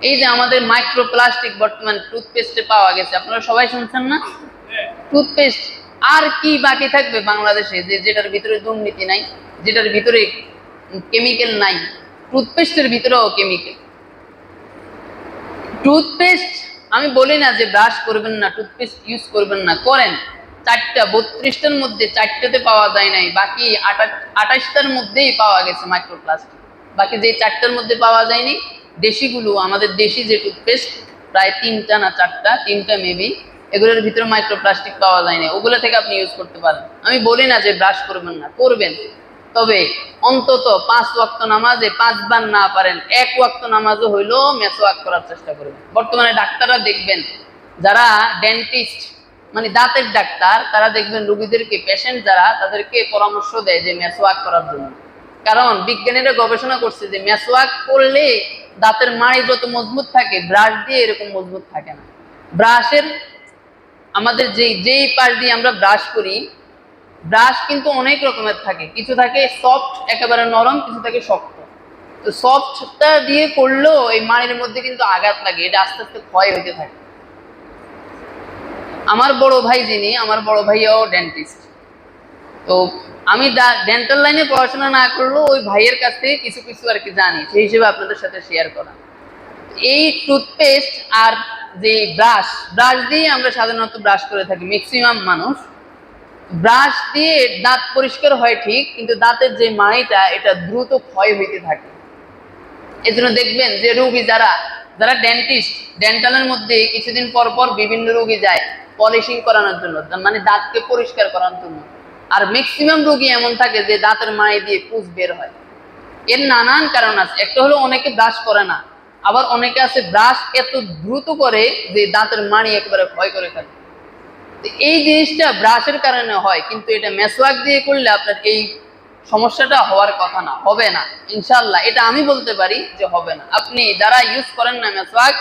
এই যে আমাদের মাইক্রোপ্লাস্টিক বর্তমান টুথপেস্টে পাওয়া গেছে, আপনারা সবাই শুনছেন না? টুথপেস্ট আর কি বাকি থাকবে বাংলাদেশে যে যেটার ভিতরে দুর্নীতি নাই, যেটার ভিতরে কেমিক্যাল নাই? টুথপেস্টের ভিতরেও কেমিক্যাল। টুথপেস্ট আমি বলি না যে ব্রাশ করবেন না, টুথপেস্ট ইউজ করবেন না, করেন। 32টার মধ্যে 4টাতে পাওয়া যায় নাই, বাকি 28টার মধ্যেই পাওয়া গেছে মাইক্রোপ্লাস্টিক। বাকি যে 4টার মধ্যে পাওয়া যায়নি, দেশিগুলো, আমাদের দেশি যে টুথপেস্ট প্রায় 3টা না 4টা, 3টা মেবি, এগুলোর ভিতরে মাইক্রোপ্লাস্টিক পাওয়া যায় না, ওগুলো থেকে আপনি ইউজ করতে পারেন। আমি বলি না যে ব্রাশ করবেন না, করবেন, তবে অন্তত 5 ওয়াক্ত নামাজে 5 বার না পারেন 1 ওয়াক্ত নামাজও হইলেও মেসওয়াক করার চেষ্টা করবেন। বর্তমানে ডাক্তাররা দেখবেন, যারা ডেন্টিস্ট মানে দাঁতের ডাক্তার, তারা দেখবেন রোগীদেরকে, পেশেন্ট যারা, তাদেরকে পরামর্শ দেয় যে মেসওয়াক করার জন্য। কারণ বিজ্ঞানীরা গবেষণা করছে যে মেসওয়াক করলে দাঁতের মাড়ি যত মজবুত থাকে, ব্রাশ দিয়ে এরকম মজবুত থাকে না। ব্রাশের আমাদের যেই পাশ দিয়ে আমরা ব্রাশ করি, ব্রাশ কিন্তু অনেক রকমের থাকে, কিছু থাকে সফট একেবারে নরম, কিছু থাকে শক্ত। তো সফটটা দিয়ে করলেও এই মাড়ির মধ্যে কিন্তু আঘাত লাগে, এটা আস্তে আস্তে ক্ষয় হতে থাকে। আমার বড় ভাইও ডেন্টিস্ট। তো আমি ডেন্টাল লাইনে পড়াশোনা না করলেও ওই ভাইয়ের কাছ থেকে কিছু কিছু আর কি জানি, সেই হিসেবে আপনাদের সাথে শেয়ার করা। এই টুথপেস্ট আর যে ব্রাশ দিয়ে আমরা সাধারণত ব্রাশ করে থাকি ম্যাক্সিমাম মানুষ। ব্রাশ দিয়ে দাঁত পরিষ্কার হয় ঠিক, কিন্তু দাঁতের যে মাড়িটা, এটা দ্রুত ক্ষয় হইতে থাকে। এজন্য দেখবেন যে রোগী যারা যারা ডেন্টিস্ট, ডেন্টালের মধ্যে কিছুদিন পর পর বিভিন্ন রোগী যায় পলিশিং করানোর জন্য, মানে দাঁতকে পরিষ্কার করানোর জন্য। আর ম্যাক্সিমাম রোগী এমন থাকে যে দাঁতের মাড়ি দিয়ে পুঁজ বের হয়। এর নানান কারণ আছে। একটা হলো অনেকে ব্রাশ করে না, আবার অনেকে আছে ব্রাশ এত দ্রুত করে যে দাঁতের মাড়ি একেবারে ক্ষয় করে ফেলে। এই জিনিসটা ব্রাশের কারণে হয়, কিন্তু এটা মেসওয়াক দিয়ে করলে আপনার এই সমস্যাটা হওয়ার কথা না, হবে না ইনশাআল্লাহ। এটা আমি বলতে পারি যে হবে না। আপনি যারা ইউজ করেন না মেসওয়াক,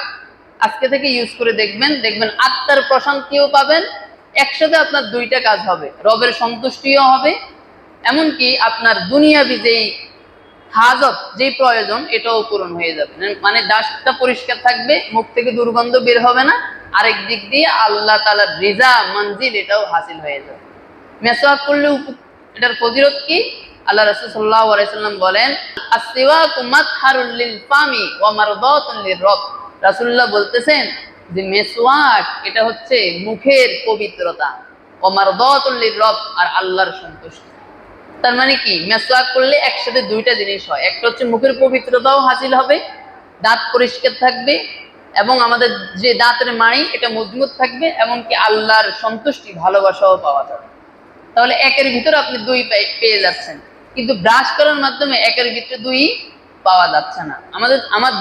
আজকে থেকে ইউজ করে দেখবেন, আত্মার প্রশান্তিও পাবেন, একসাথে আপনার দুইটা কাজ হবে, রবের সন্তুষ্টিও হবে, এমনকি আপনার দুনিয়াবি যেই হাজত, যেই প্রয়োজন, এটাও পূরণ হয়ে যাবে। মানে দাঁতটা পরিষ্কার থাকবে, মুখ থেকে দুর্গন্ধ বের হবে না, আরেক দিক দিয়ে আল্লাহ তাআলার রিজা মঞ্জিল এটাও হাসিল হয়ে যাবে। মেসওয়াক করলে এটার ফজিলত কি? আল্লাহ রাসূল সাল্লাল্লাহু আলাইহি সাল্লাম বলেন, আসওয়াকু মাতহারুল লিল ফামি ওয়া মারদাতুন লির-রব। রাসূলুল্লাহ বলতেছেন যে মেসওয়াক এটা হচ্ছে মুখের পবিত্রতা, ওয়া মারদাতুন লির-রব, আর আল্লাহর সন্তুষ্টি। তার মানে কি, মেসওয়াক করলে একসাথে দুইটা জিনিস হয়। একটা হচ্ছে মুখের পবিত্রতাও হাসিল হবে, দাঁত পরিষ্কার থাকবে, এবং আমাদের যে দাঁতের মাড়ি এটা মজবুত থাকবে, এমনকি আল্লাহর সন্তুষ্টি, ভালোবাসাও পাওয়া যাবে। তাহলে একের ভিতরে আপনি দুই পেয়ে যাচ্ছেন, কিন্তু ব্রাশ করার মাধ্যমে একের ভিতরে দুই পাওয়া যাচ্ছে না। আমার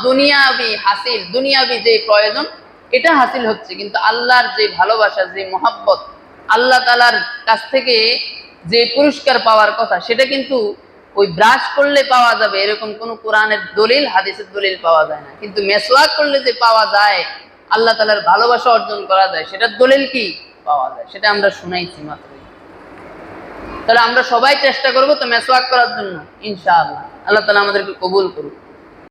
দুনিয়াবি যে প্রয়োজন এটা হাসিল হচ্ছে, কিন্তু আল্লাহর যে ভালোবাসা, যে মহাব্বত, আল্লাহ তাআলার কাছ থেকে যে পুরস্কার পাওয়ার কথা, সেটা কিন্তু ওই ব্রাশ করলে পাওয়া যাবে এরকম কোন কোরআনের দলিল, হাদিসের দলিল পাওয়া যায় না। কিন্তু মেসওয়াক করলে যে পাওয়া যায়, আল্লাহ তাআলার ভালোবাসা অর্জন করা যায়, সেটার দলিল কি পাওয়া যায়, সেটা আমরা শুনাইছি মাত্র। তাহলে আমরা সবাই চেষ্টা করবো তো মেসওয়াক করার জন্য, ইনশাআল্লাহ। আল্লাহ তাআলা আমাদেরকে কবুল করুন।